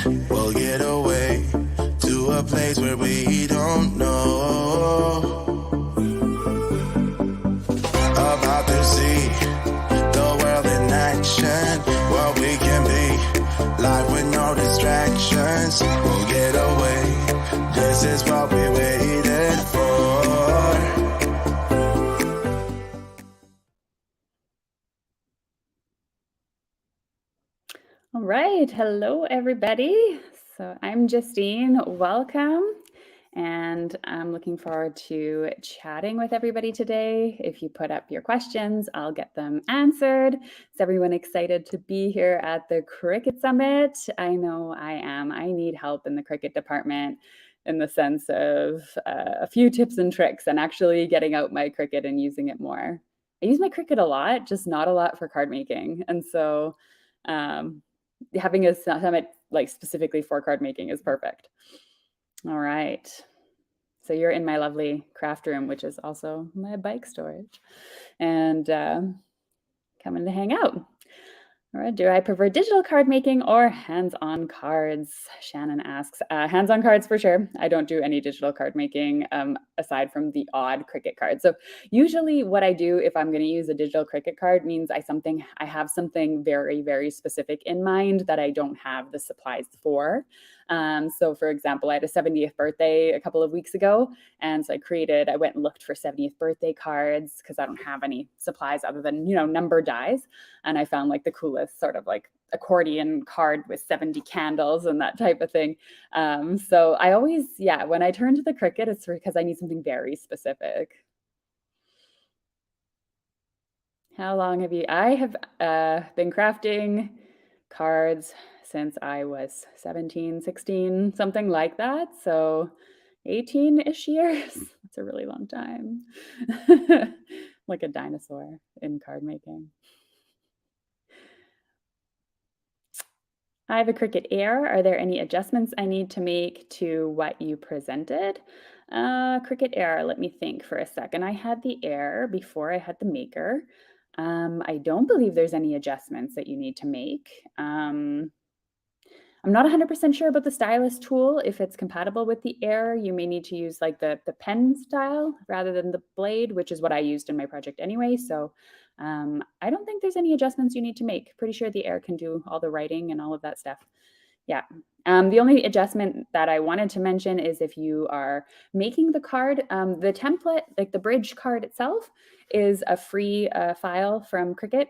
we'll get away to a place where we don't know. About to see the world in action, what we can be, life with no distractions. We'll get away, this is what we waited for. All right, hello everybody. So I'm Justine, welcome. And I'm looking forward to chatting with everybody today. If you put up your questions, I'll get them answered. Is everyone excited to be here at the Cricut Summit? I know I am. I need help in the Cricut department in the sense of a few tips and tricks and actually getting out my Cricut and using it more. I use my Cricut a lot, just not a lot for card making. And so having a summit like specifically for card making is perfect. All right. So you're in my lovely craft room, which is also my bike storage, and coming to hang out. All right. Do I prefer digital card making or hands-on cards? Shannon asks. Hands-on cards for sure. I don't do any digital card making aside from the odd Cricut card. So usually what I do if I'm going to use a digital Cricut card means I have something very, very specific in mind that I don't have the supplies for. So for example, I had a 70th birthday a couple of weeks ago. And so I went and looked for 70th birthday cards because I don't have any supplies other than, number dies. And I found like the coolest sort of like accordion card with 70 candles and that type of thing. So I always, when I turn to the Cricut, it's because I need something very specific. How long have you? I have been crafting cards since I was 17, 16, something like that. So 18-ish years. That's a really long time. Like a dinosaur in card making. I have a Cricut Air. Are there any adjustments I need to make to what you presented? Cricut Air, let me think for a second. I had the Air before I had the Maker. I don't believe there's any adjustments that you need to make. I'm not 100% sure about the stylus tool. If it's compatible with the Air, you may need to use like the pen style rather than the blade, which is what I used in my project anyway. So I don't think there's any adjustments you need to make. Pretty sure the Air can do all the writing and all of that stuff. Yeah. The only adjustment that I wanted to mention is if you are making the card, the template, like the bridge card itself, is a free file from Cricut.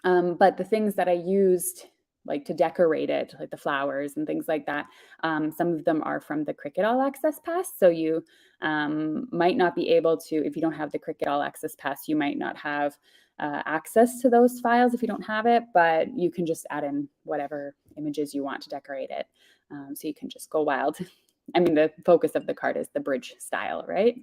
But the things that I used like to decorate it, like the flowers and things like that, some of them are from the Cricut All Access Pass. So you might not be able to, if you don't have the Cricut All Access Pass, you might not have access to those files if you don't have it, but you can just add in whatever images you want to decorate it. So you can just go wild. I mean, the focus of the card is the bridge style, right?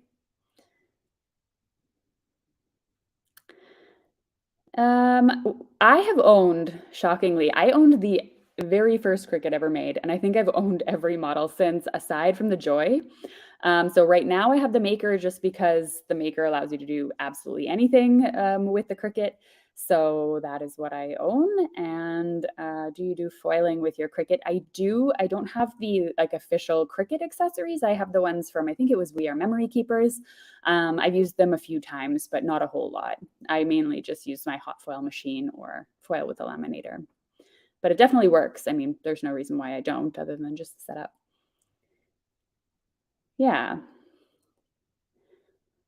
I have owned, shockingly, I owned the very first Cricut ever made, and I think I've owned every model since, aside from the Joy. So right now I have the Maker just because the Maker allows you to do absolutely anything with the Cricut. So that is what I own. And do you do foiling with your Cricut? I do. I don't have the like official Cricut accessories. I have the ones from, I think it was We Are Memory Keepers. I've used them a few times, but not a whole lot. I mainly just use my hot foil machine or foil with a laminator. But it definitely works. I mean, there's no reason why I don't other than just set up. Yeah.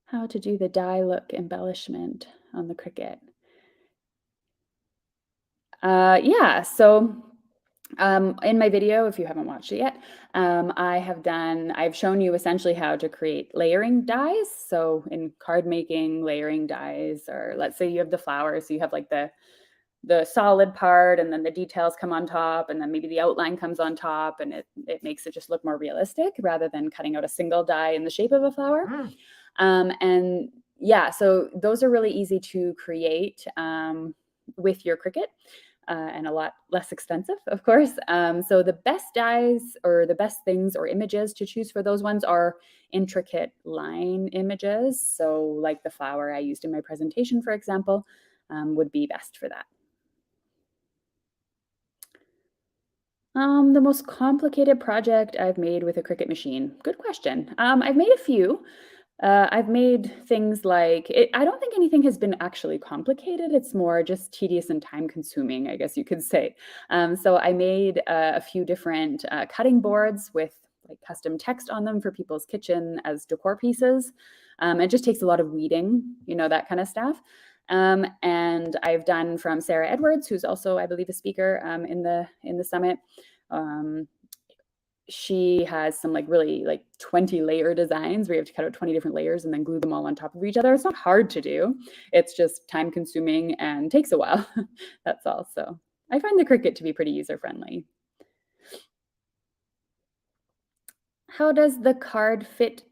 How to do the die look embellishment on the Cricut. Yeah, so in my video, if you haven't watched it yet, I've shown you essentially how to create layering dies. So in card making, layering dies, or let's say you have the flowers, so you have like the solid part and then the details come on top and then maybe the outline comes on top and it makes it just look more realistic rather than cutting out a single die in the shape of a flower. And yeah, so those are really easy to create with your Cricut. And a lot less expensive, of course. So the best dies or the best things or images to choose for those ones are intricate line images. So like the flower I used in my presentation, for example, would be best for that. The most complicated project I've made with a Cricut machine. Good question. I've made a few. I've made things like I don't think anything has been actually complicated. It's more just tedious and time consuming, I guess you could say. So I made a few different cutting boards with like custom text on them for people's kitchen as decor pieces. It just takes a lot of weeding, that kind of stuff. And I've done from Sarah Edwards, who's also, I believe, a speaker in the summit. She has some really 20 layer designs where you have to cut out 20 different layers and then glue them all on top of each other. It's not hard to do. It's just time consuming and takes a while. That's all. So I find the Cricut to be pretty user friendly. How does the card fit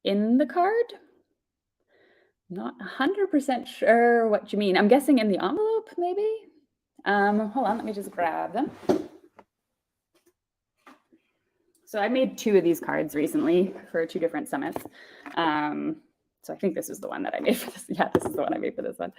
in the card? Not 100% sure what you mean. I'm guessing in the envelope, maybe? Hold on, let me just grab them. So I made 2 of these cards recently for 2 different summits. So I think this is the one that I made for this. Yeah, this is the one I made for this one.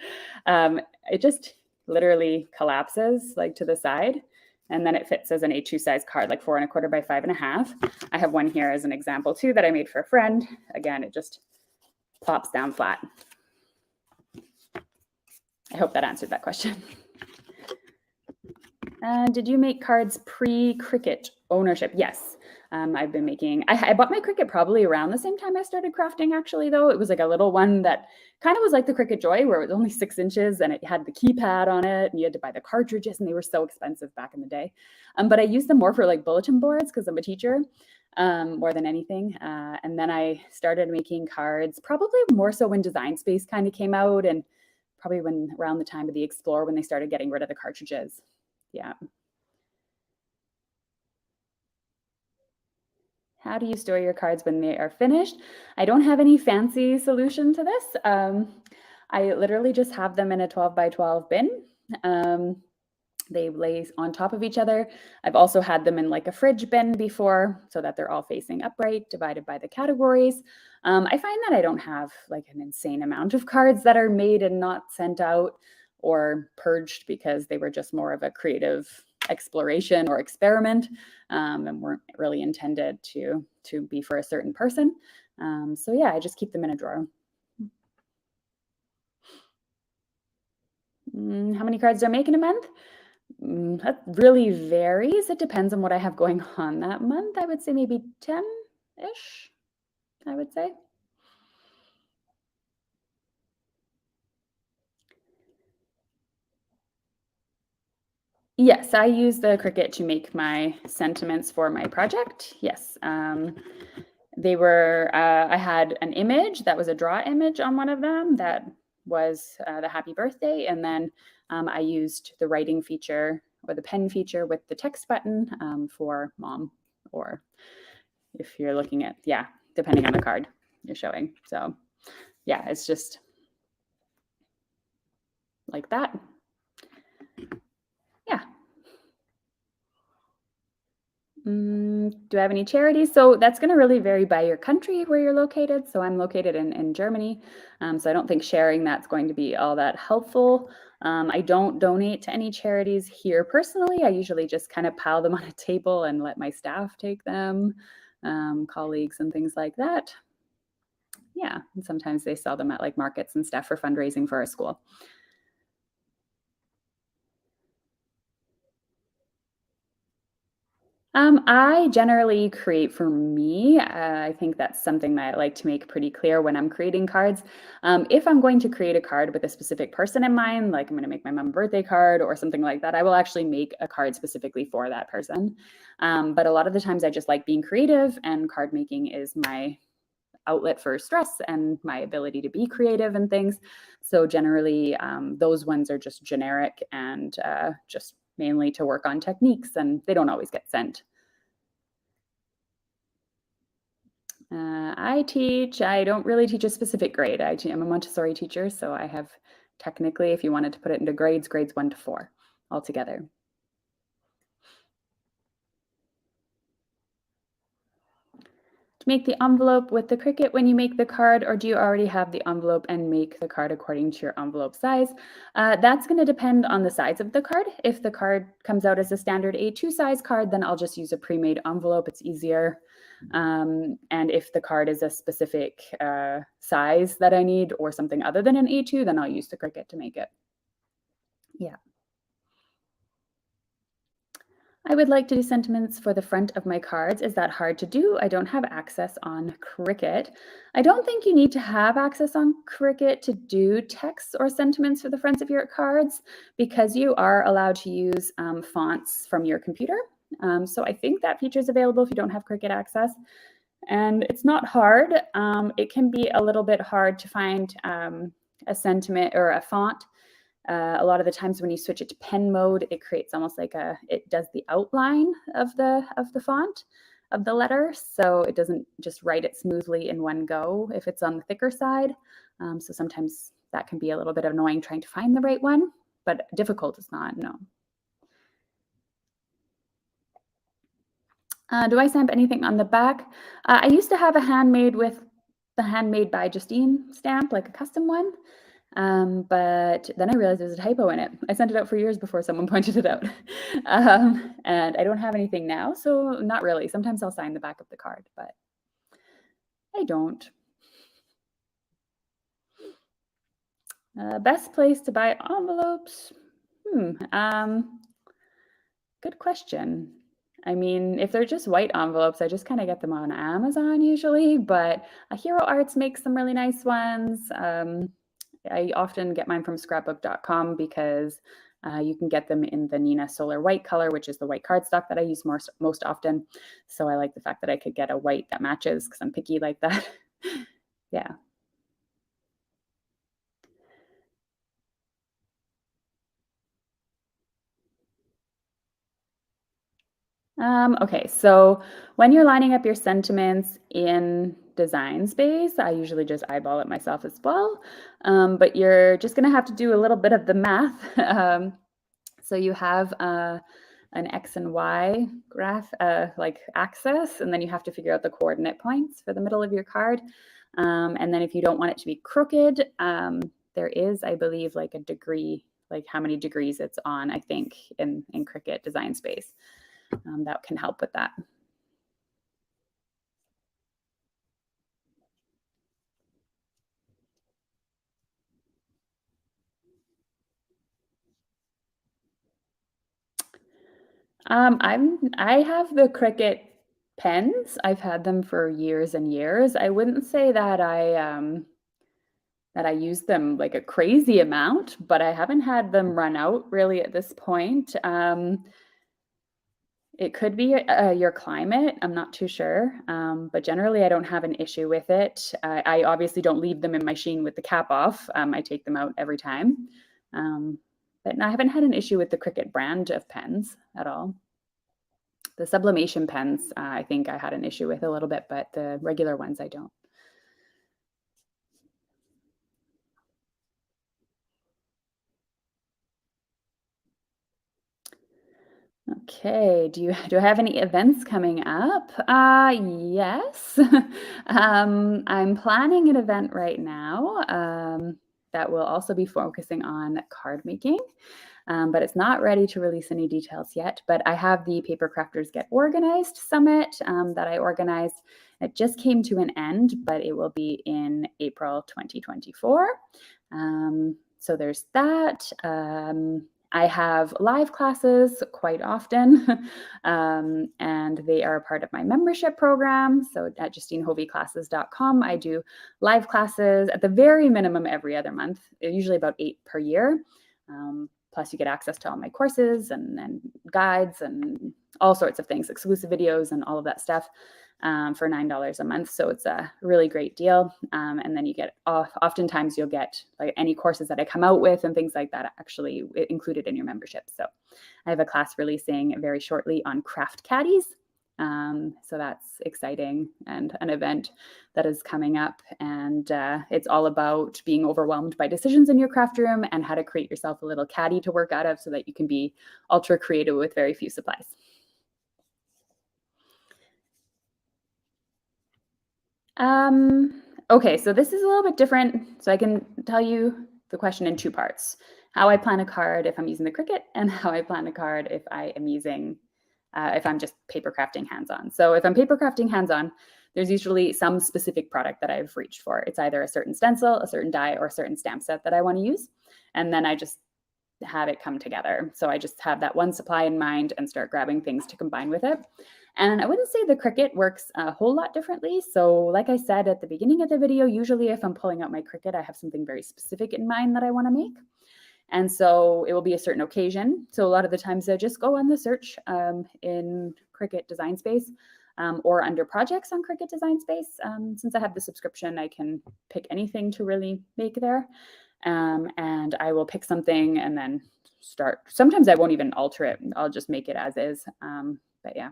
It just literally collapses to the side, and then it fits as an A2 size card, 4 1/4 by 5 1/2. I have one here as an example too that I made for a friend. Again, it just plops down flat. I hope that answered that question. Did you make cards pre-Cricut ownership? Yes. I've been making, I bought my Cricut probably around the same time I started crafting, actually, though. It was a little one that kind of was like the Cricut Joy, where it was only 6 inches and it had the keypad on it, and you had to buy the cartridges, and they were so expensive back in the day. But I used them more for bulletin boards because I'm a teacher, more than anything. And then I started making cards probably more so when Design Space kind of came out, and probably around the time of the Explore when they started getting rid of the cartridges. Yeah. How do you store your cards when they are finished? I don't have any fancy solution to this. I literally just have them in a 12 by 12 bin. They lay on top of each other. I've also had them in a fridge bin before, so that they're all facing upright, divided by the categories. I find that I don't have an insane amount of cards that are made and not sent out or purged because they were just more of a creative exploration or experiment, and weren't really intended to be for a certain person. So yeah, I just keep them in a drawer. How many cards do I make in a month? That really varies. It depends on what I have going on that month. I would say maybe 10-ish, I would say. Yes, I use the Cricut to make my sentiments for my project. Yes. They were, I had an image that was a draw image on one of them that was the happy birthday. And then I used the writing feature or the pen feature with the text button for mom, or if you're looking at, yeah, depending on the card you're showing. So yeah, it's just like that. Yeah. Do I have any charities? So that's going to really vary by your country where you're located. So I'm located in Germany. So I don't think sharing that's going to be all that helpful. I don't donate to any charities here personally. I usually just kind of pile them on a table and let my staff take them, colleagues and things like that. Yeah, and sometimes they sell them at markets and stuff for fundraising for our school. I generally create for me. I think that's something that I like to make pretty clear when I'm creating cards. If I'm going to create a card with a specific person in mind, like I'm going to make my mom a birthday card or something like that, I will actually make a card specifically for that person. But a lot of the times I just like being creative, and card making is my outlet for stress and my ability to be creative and things. So generally, those ones are just generic and just mainly to work on techniques, and they don't always get sent. I teach. I don't really teach a specific grade. I'm a Montessori teacher, so I have technically, if you wanted to put it into grades 1 to 4 altogether. to make the envelope with the Cricut when you make the card, or do you already have the envelope and make the card according to your envelope size? That's going to depend on the size of the card. If the card comes out as a standard A2 size card, then I'll just use a pre-made envelope. It's easier. And if the card is a specific size that I need or something other than an A2, then I'll use the Cricut to make it. Yeah. I would like to do sentiments for the front of my cards. Is that hard to do? I don't have access on Cricut. I don't think you need to have access on Cricut to do text or sentiments for the fronts of your cards because you are allowed to use fonts from your computer. So I think that feature is available if you don't have Cricut access. And it's not hard. It can be a little bit hard to find a sentiment or a font. A lot of the times when you switch it to pen mode, it creates almost like it does the outline of the font of the letter. So it doesn't just write it smoothly in one go if it's on the thicker side. So sometimes that can be a little bit annoying trying to find the right one, but difficult is not, no. Do I stamp anything on the back? I used to have a handmade with the Handmade by Justine stamp, like a custom one. But then I realized there's a typo in it. I sent it out for years before someone pointed it out. And I don't have anything now, so not really. Sometimes I'll sign the back of the card, but I don't. Best place to buy envelopes? Good question. I mean, if they're just white envelopes, I just kind of get them on Amazon usually, but Hero Arts makes some really nice ones. I often get mine from scrapbook.com because you can get them in the Nina Solar white color, which is the white cardstock that I use most often. So I like the fact that I could get a white that matches because I'm picky like that. Yeah. Okay, so when you're lining up your sentiments in Design Space, I usually just eyeball it myself as well, but you're just going to have to do a little bit of the math. So you have an X and Y graph, like axis, and then you have to figure out the coordinate points for the middle of your card. And then if you don't want it to be crooked, there is, I believe, like a degree, like how many degrees it's on, I think, in Cricut Design Space. That can help with that. I have the Cricut pens. I've had them for years and years. I wouldn't say that I use them like a crazy amount, but I haven't had them run out really at this point. It could be your climate. I'm not too sure, but generally I don't have an issue with it. I obviously don't leave them in my machine with the cap off. I take them out every time. But I haven't had an issue with the Cricut brand of pens at all. The sublimation pens, I think I had an issue with a little bit, but the regular ones I don't. Okay, do I have any events coming up? Yes. I'm planning an event right now that will also be focusing on card making, but it's not ready to release any details yet. But I have the Paper Crafters Get Organized Summit that I organized. It just came to an end, but it will be in April 2024. So there's that. I have live classes quite often, and they are a part of my membership program. So at JustineHoveyClasses.com, I do live classes at the very minimum every other month, usually about 8 per year. Plus you get access to all my courses and guides and all sorts of things, exclusive videos and all of that stuff for $9 a month. So it's a really great deal. And then you get, oftentimes you'll get like any courses that I come out with and things like that actually included in your membership. So I have a class releasing very shortly on craft caddies. So that's exciting and an event that is coming up. And it's all about being overwhelmed by decisions in your craft room and how to create yourself a little caddy to work out of so that you can be ultra creative with very few supplies. Okay, so this is a little bit different. So I can tell you the question in two parts. How I plan a card if I'm using the Cricut, and how I plan a card if I am using, if I'm just paper crafting hands-on. So if I'm paper crafting hands-on, there's usually some specific product that I've reached for. It's either a certain stencil, a certain die, or a certain stamp set that I want to use. And then I just have it come together. So I just have that one supply in mind and start grabbing things to combine with it. And I wouldn't say the Cricut works a whole lot differently. So like I said at the beginning of the video, usually if I'm pulling out my Cricut, I have something very specific in mind that I want to make. And so it will be a certain occasion. So a lot of the times I just go on the search in Cricut Design Space or under projects on Cricut Design Space. Since I have the subscription, I can pick anything to really make there. And I will pick something and then start. Sometimes I won't even alter it. I'll just make it as is. But yeah,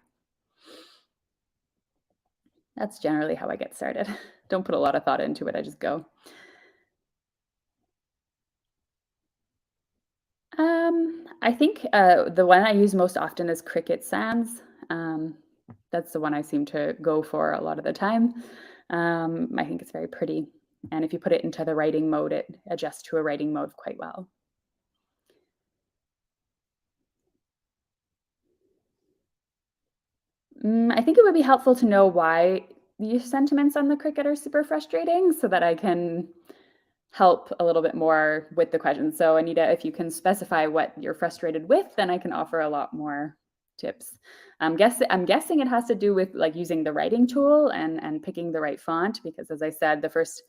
that's generally how I get started. Don't put a lot of thought into it. I just go. I think the one I use most often is Cricut Sans. That's the one I seem to go for a lot of the time. I think it's very pretty. And if you put it into the writing mode, it adjusts to a writing mode quite well. I think it would be helpful to know why your sentiments on the Cricut are super frustrating so that I can help a little bit more with the question. So Anita, if you can specify what you're frustrated with, then I can offer a lot more tips. I'm guessing it has to do with like using the writing tool and picking the right font, because as I said, the first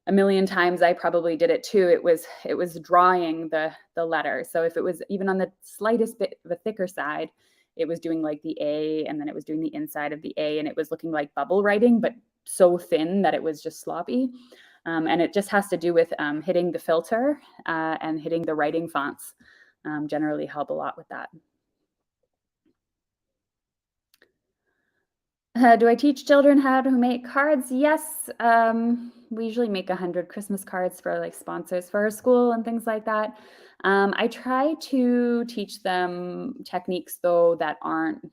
a million times I probably did it too. It was drawing the letter. So if it was even on the slightest bit of a thicker side, it was doing like the A, and then it was doing the inside of the A, and it was looking like bubble writing, but so thin that it was just sloppy. And it just has to do with hitting the filter and hitting the writing fonts generally help a lot with that. Do I teach children how to make cards? Yes. We usually make 100 Christmas cards for like sponsors for our school and things like that. I try to teach them techniques though that aren't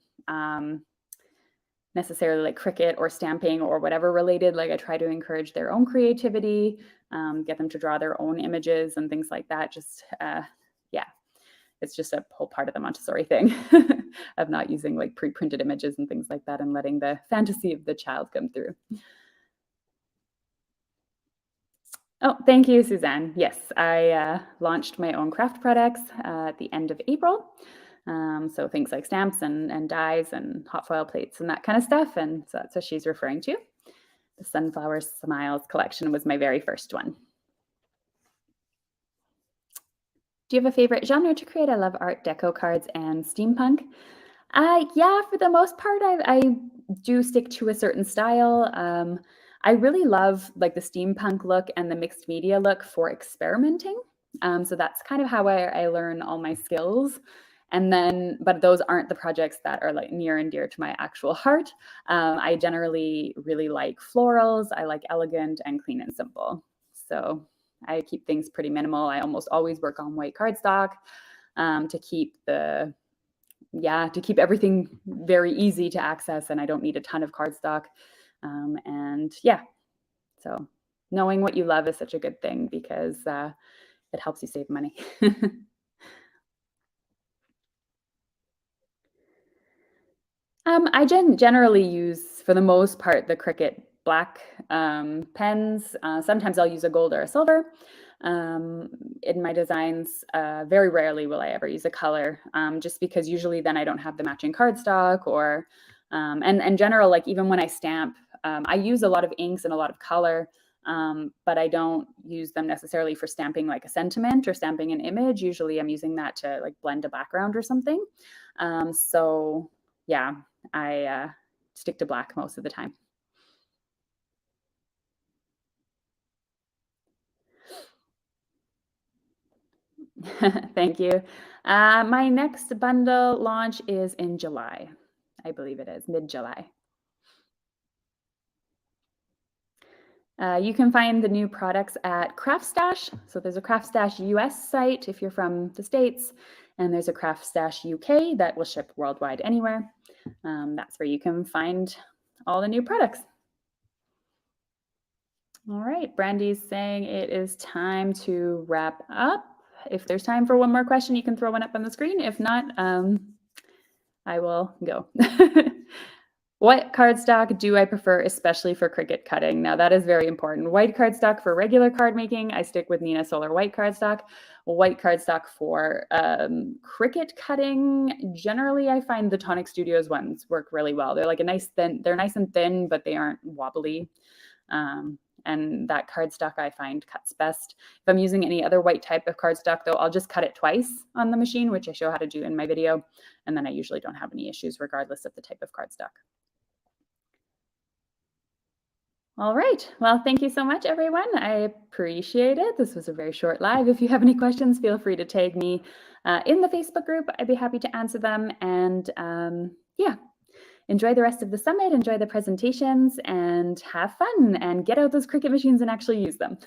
necessarily like Cricut or stamping or whatever related. Like I try to encourage their own creativity, get them to draw their own images and things like that. Just yeah, it's just a whole part of the Montessori thing of not using like pre-printed images and things like that and letting the fantasy of the child come through. Oh, thank you, Suzanne. Yes, I launched my own craft products at the end of April. So things like stamps and dies and hot foil plates and that kind of stuff. And so that's what she's referring to. The Sunflower Smiles collection was my very first one. Do you have a favorite genre to create? I love Art Deco cards and steampunk. Yeah, for the most part, I do stick to a certain style. I really love like the steampunk look and the mixed media look for experimenting. So that's kind of how I learn all my skills. And then, but those aren't the projects that are like near and dear to my actual heart. I generally really like florals. I like elegant and clean and simple. So I keep things pretty minimal. I almost always work on white cardstock to keep everything very easy to access, and I don't need a ton of cardstock. And yeah, so knowing what you love is such a good thing because it helps you save money. I generally use, for the most part, the Cricut black pens. Sometimes I'll use a gold or a silver in my designs. Very rarely will I ever use a color, just because usually then I don't have the matching cardstock or, and in general, like even when I stamp, I use a lot of inks and a lot of color, but I don't use them necessarily for stamping like a sentiment or stamping an image. Usually I'm using that to like blend a background or something. So yeah, I stick to black most of the time. Thank you. My next bundle launch is in July. I believe it is mid-July. You can find the new products at CraftStash. So there's a CraftStash US site if you're from the States, and there's a CraftStash UK that will ship worldwide anywhere. That's where you can find all the new products. All right, Brandy's saying it is time to wrap up. If there's time for one more question, you can throw one up on the screen. If not, I will go. What cardstock do I prefer, especially for Cricut cutting? Now that is very important. White cardstock for regular card making. I stick with Nina Solar white cardstock. White cardstock for Cricut cutting. Generally, I find the Tonic Studios ones work really well. They're like a nice thin. They're nice and thin, but they aren't wobbly. And that cardstock I find cuts best. If I'm using any other white type of cardstock, though, I'll just cut it twice on the machine, which I show how to do in my video. And then I usually don't have any issues regardless of the type of cardstock. All right. Well, thank you so much, everyone. I appreciate it. This was a very short live. If you have any questions, feel free to tag me in the Facebook group. I'd be happy to answer them. And yeah, enjoy the rest of the summit, enjoy the presentations, and have fun and get out those Cricut machines and actually use them.